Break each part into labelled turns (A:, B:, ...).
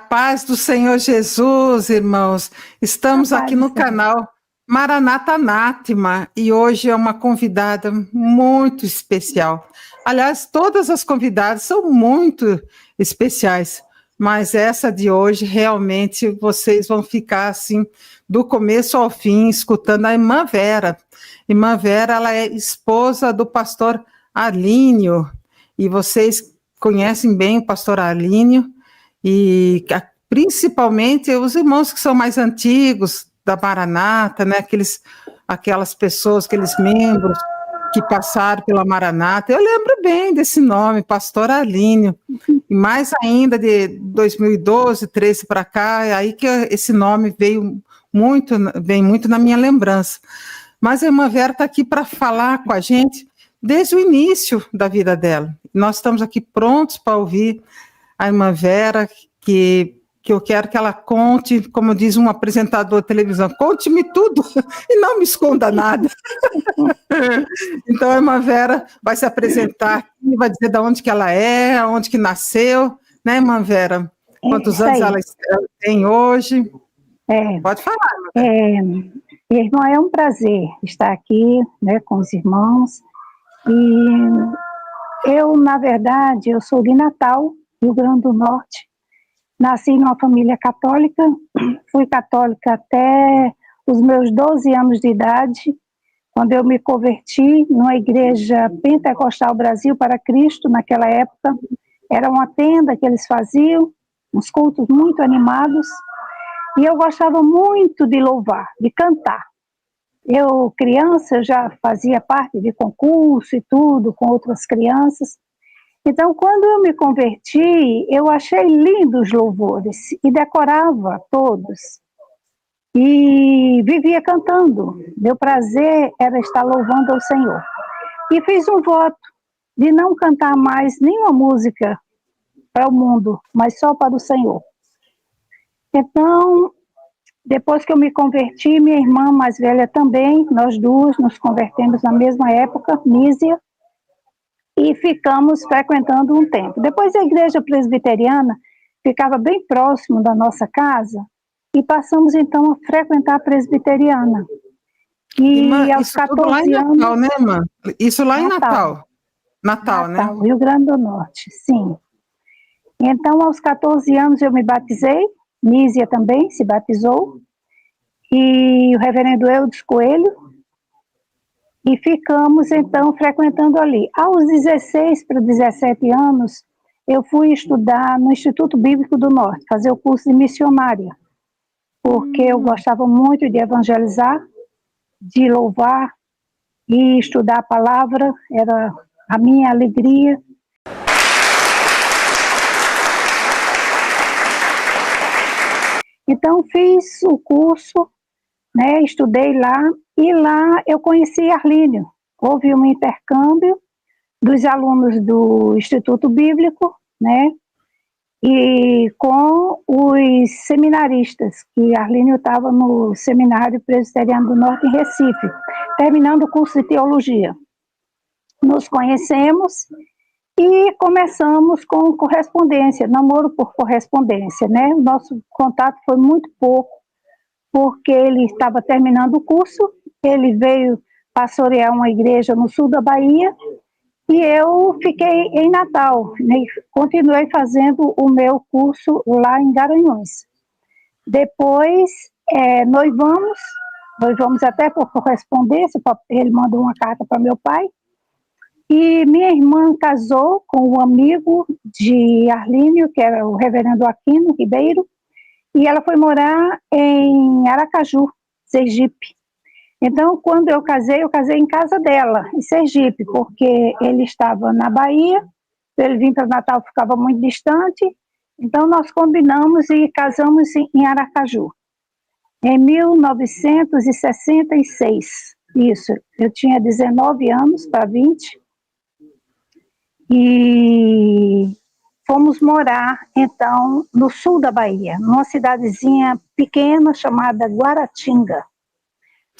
A: paz do Senhor Jesus, irmãos. Estamos aqui no canal Maranata Nátima e hoje é uma convidada muito especial. Aliás, todas as convidadas são muito especiais, mas essa de hoje realmente vocês vão ficar assim do começo ao fim escutando a irmã Vera. Irmã Vera, ela é esposa do pastor Arlínio e vocês conhecem bem o pastor Arlínio. E principalmente os irmãos que são mais antigos da Maranata, né? Aquelas pessoas, aqueles membros que passaram pela Maranata. Eu lembro bem desse nome, Pastor Arlínio. E mais ainda de 2012, 13 para cá, é aí que esse nome vem muito na minha lembrança. Mas a irmã Vera está aqui para falar com a gente desde o início da vida dela. Nós estamos aqui prontos para ouvir a irmã Vera, que eu quero que ela conte, como diz um apresentador de televisão, conte-me tudo e não me esconda nada. Então a irmã Vera vai se apresentar aqui, vai dizer de onde que ela é, onde que nasceu, né, irmã Vera? Quantos anos ela tem hoje? Pode falar, irmã Vera.
B: Irmã, é um prazer estar aqui, né, com os irmãos. E eu, na verdade, eu sou de Natal, Rio Grande do Norte. Nasci numa família católica, fui católica até os meus 12 anos de idade, quando eu me converti numa igreja pentecostal Brasil para Cristo, naquela época. Era uma tenda que eles faziam, uns cultos muito animados, e eu gostava muito de louvar, de cantar. Eu, criança, já fazia parte de concurso e tudo, com outras crianças. Então, quando eu me converti, eu achei lindos os louvores e decorava todos. E vivia cantando. Meu prazer era estar louvando ao Senhor. E fiz um voto de não cantar mais nenhuma música para o mundo, mas só para o Senhor. Então, depois que eu me converti, minha irmã mais velha também, nós duas nos convertemos na mesma época, Nízia, e ficamos frequentando um tempo. Depois a igreja presbiteriana ficava bem próximo da nossa casa e passamos então a frequentar a presbiteriana.
A: E irmã, aos 14 anos... Natal, né, irmã? Isso lá em Natal. Natal, né?
B: Rio Grande do Norte, sim. Então, aos 14 anos eu me batizei, Nízia também se batizou, e o reverendo Eudes Coelho, e ficamos, então, frequentando ali. Aos 16 para 17 anos, eu fui estudar no Instituto Bíblico do Norte, fazer o curso de missionária, porque eu gostava muito de evangelizar, de louvar e estudar a palavra, era a minha alegria. Então, fiz o curso, né, estudei lá, e lá eu conheci Arlínio. Houve um intercâmbio dos alunos do Instituto Bíblico, né, e com os seminaristas, que Arlínio estava no Seminário Presbiteriano do Norte, em Recife, terminando o curso de teologia. Nos conhecemos e começamos com correspondência, namoro por correspondência, né? O nosso contato foi muito pouco, porque ele estava terminando o curso, ele veio pastorear uma igreja no sul da Bahia, e eu fiquei em Natal, né? Continuei fazendo o meu curso lá em Garanhuns. Depois, noivamos até por correspondência, ele mandou uma carta para meu pai, e minha irmã casou com um amigo de Arlínio, que era o reverendo Aquino Ribeiro, e ela foi morar em Aracaju, Sergipe. Então, quando eu casei em casa dela, em Sergipe, porque ele estava na Bahia, ele vir para Natal ficava muito distante, então nós combinamos e casamos em Aracaju. Em 1966, isso, eu tinha 19 anos para 20, e fomos morar, então, no sul da Bahia, numa cidadezinha pequena chamada Guaratinga.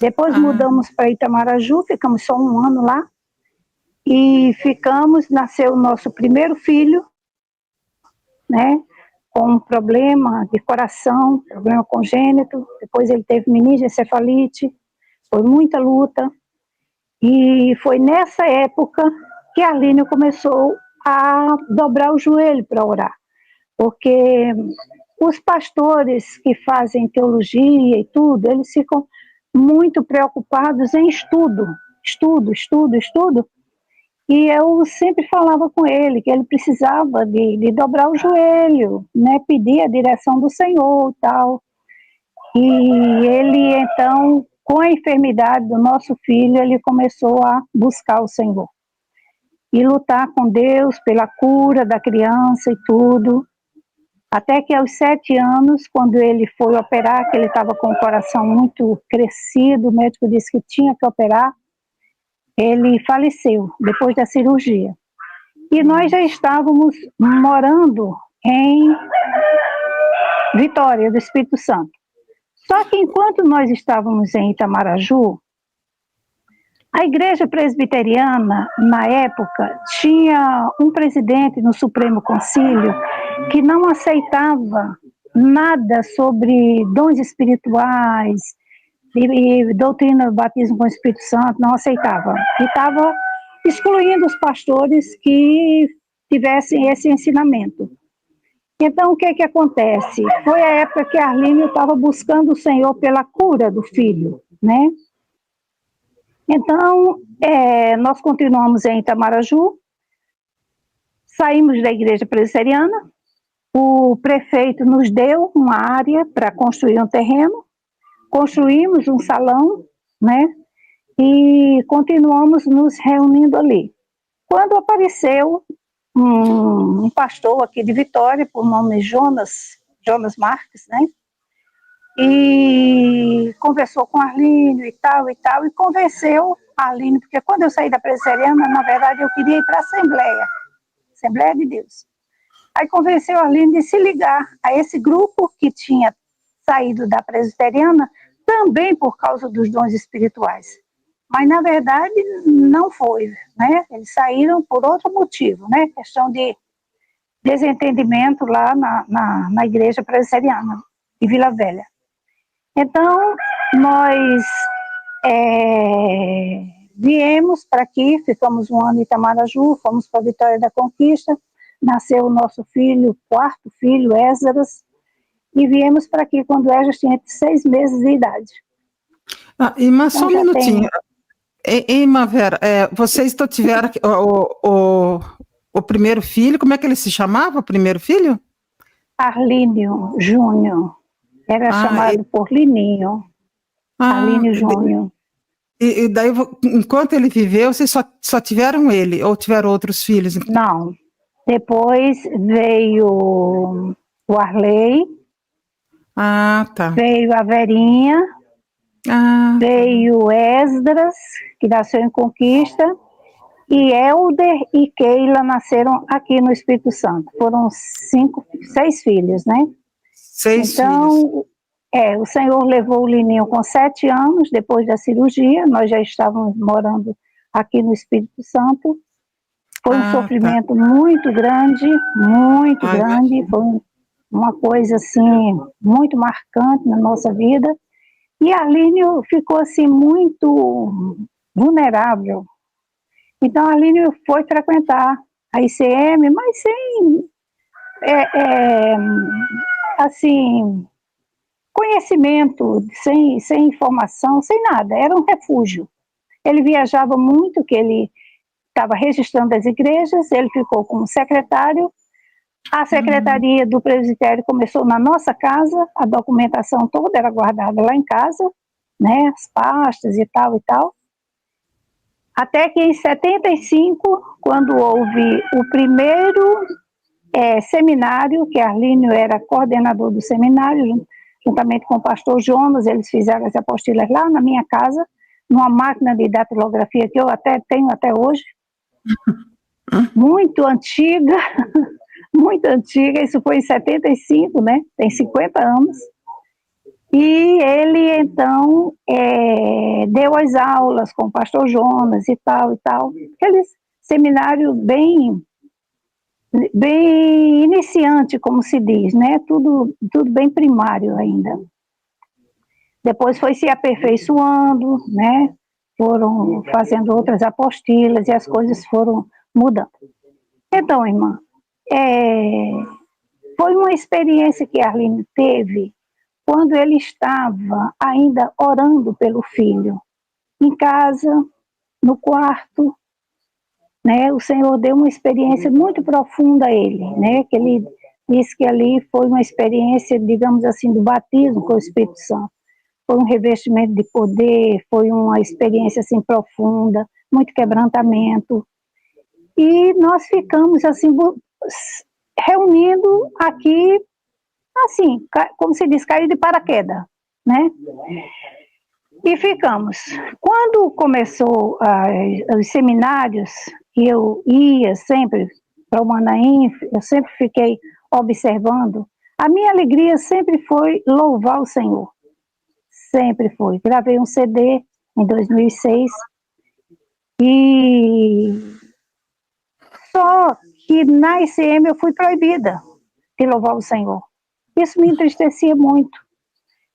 B: Depois mudamos para Itamaraju, ficamos só um ano lá, e nasceu o nosso primeiro filho, né? com um problema de coração, problema congênito, depois ele teve meningoencefalite, foi muita luta, e foi nessa época que Arlínio começou a dobrar o joelho para orar, porque os pastores que fazem teologia e tudo, eles ficam muito preocupados em estudo, e eu sempre falava com ele que ele precisava de dobrar o joelho, né, pedir a direção do Senhor e tal. E ele, então, com a enfermidade do nosso filho, ele começou a buscar o Senhor. E lutar com Deus pela cura da criança e tudo. Até que aos 7 anos, quando ele foi operar, que ele estava com o coração muito crescido, o médico disse que tinha que operar, ele faleceu depois da cirurgia. E nós já estávamos morando em Vitória do Espírito Santo. Só que enquanto nós estávamos em Itamaraju, a igreja presbiteriana, na época, tinha um presidente no Supremo Concílio que não aceitava nada sobre dons espirituais e doutrina do batismo com o Espírito Santo, não aceitava. E estava excluindo os pastores que tivessem esse ensinamento. Então, o que acontece? Foi a época que Arlínio estava buscando o Senhor pela cura do filho, né? Então, nós continuamos em Itamaraju, saímos da igreja presbiteriana, o prefeito nos deu uma área para construir um terreno, construímos um salão, né? E continuamos nos reunindo ali. Quando apareceu um pastor aqui de Vitória, por nome Jonas Marques, né? E conversou com Arlínio e tal, e convenceu Arlínio, porque quando eu saí da presbiteriana, na verdade, eu queria ir para a Assembleia de Deus. Aí convenceu Arlínio de se ligar a esse grupo que tinha saído da presbiteriana, também por causa dos dons espirituais. Mas, na verdade, não foi, né? Eles saíram por outro motivo, né? Questão de desentendimento lá na igreja presbiteriana de Vila Velha. Então, nós viemos para aqui, ficamos um ano em Itamaraju, fomos para Vitória da Conquista, nasceu o nosso filho, o 4º filho, Ésaras, e viemos para aqui quando Ésaras tinha 6 meses de idade.
A: Mas então, só um minutinho. Irmã Vera, vocês tiveram o primeiro filho, como é que ele se chamava, o primeiro filho?
B: Arlínio Júnior, era chamado por Lininho, Arlínio Júnior.
A: E daí, enquanto ele viveu, vocês só tiveram ele, ou tiveram outros filhos?
B: Não, depois veio o Arley,
A: tá.
B: Veio a Verinha, veio o Esdras, que nasceu em Conquista, e Helder e Keila nasceram aqui no Espírito Santo. Foram 6 filhos, né?
A: 6 filhos.
B: Então, o Senhor levou o Lininho com 7 anos, depois da cirurgia, nós já estávamos morando aqui no Espírito Santo. Foi um sofrimento muito grande, foi uma coisa assim, muito marcante na nossa vida. E Arlínio ficou assim muito vulnerável. Então Arlínio foi frequentar a ICM, mas sem assim, conhecimento, sem informação, sem nada, era um refúgio. Ele viajava muito, que ele estava registrando as igrejas, ele ficou como secretário. A secretaria do presbitério começou na nossa casa, a documentação toda era guardada lá em casa, né, as pastas e tal. Até que em 75, quando houve o primeiro seminário, que Arlínio era coordenador do seminário, juntamente com o pastor Jonas, eles fizeram as apostilas lá na minha casa, numa máquina de datilografia que eu tenho até hoje, muito antiga, isso foi em 75, né? Tem 50 anos. E ele, então, deu as aulas com o pastor Jonas e tal. Aquele seminário bem bem iniciante, como se diz, né? Tudo bem primário ainda. Depois foi se aperfeiçoando, né? Foram fazendo outras apostilas e as coisas foram mudando. Então, irmã, foi uma experiência que Arlindo teve quando ele estava ainda orando pelo filho, em casa, no quarto, né? O Senhor deu uma experiência muito profunda a ele, né? Que ele disse que ali foi uma experiência, digamos assim, do batismo com o Espírito Santo. Foi um revestimento de poder, foi uma experiência assim profunda, muito quebrantamento. E nós ficamos assim reunindo aqui, assim, como se diz, cair de paraquedas, né? E ficamos. Quando começou os seminários, eu ia sempre para o Manaim, eu sempre fiquei observando. A minha alegria sempre foi louvar o Senhor. Sempre foi. Gravei um CD em 2006 e só que na ICM eu fui proibida de louvar o Senhor. Isso me entristecia muito.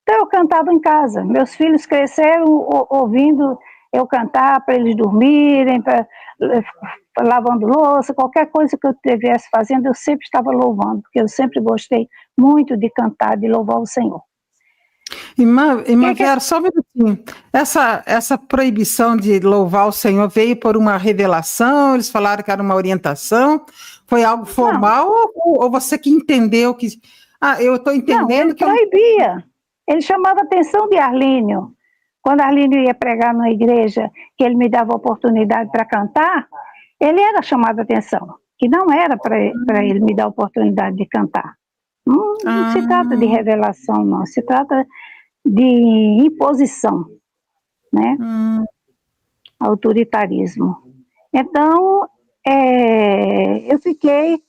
B: Então eu cantava em casa. Meus filhos cresceram ouvindo eu cantar para eles dormirem, lavando louça, qualquer coisa que eu estivesse fazendo, eu sempre estava louvando, porque eu sempre gostei muito de cantar, de louvar o Senhor.
A: Irmã Vera, só um minutinho. Essa proibição de louvar o Senhor veio por uma revelação? Eles falaram que era uma orientação? Foi algo formal ou você que entendeu que... Ah, eu estou entendendo
B: não, ele
A: que...
B: proibia. Ele chamava a atenção de Arlínio. Quando Arlínio ia pregar na igreja, que ele me dava oportunidade para cantar, ele era chamado a atenção. Que não era para ele me dar a oportunidade de cantar. Não se trata de revelação, não. Se trata de imposição, né? Autoritarismo. Então, eu fiquei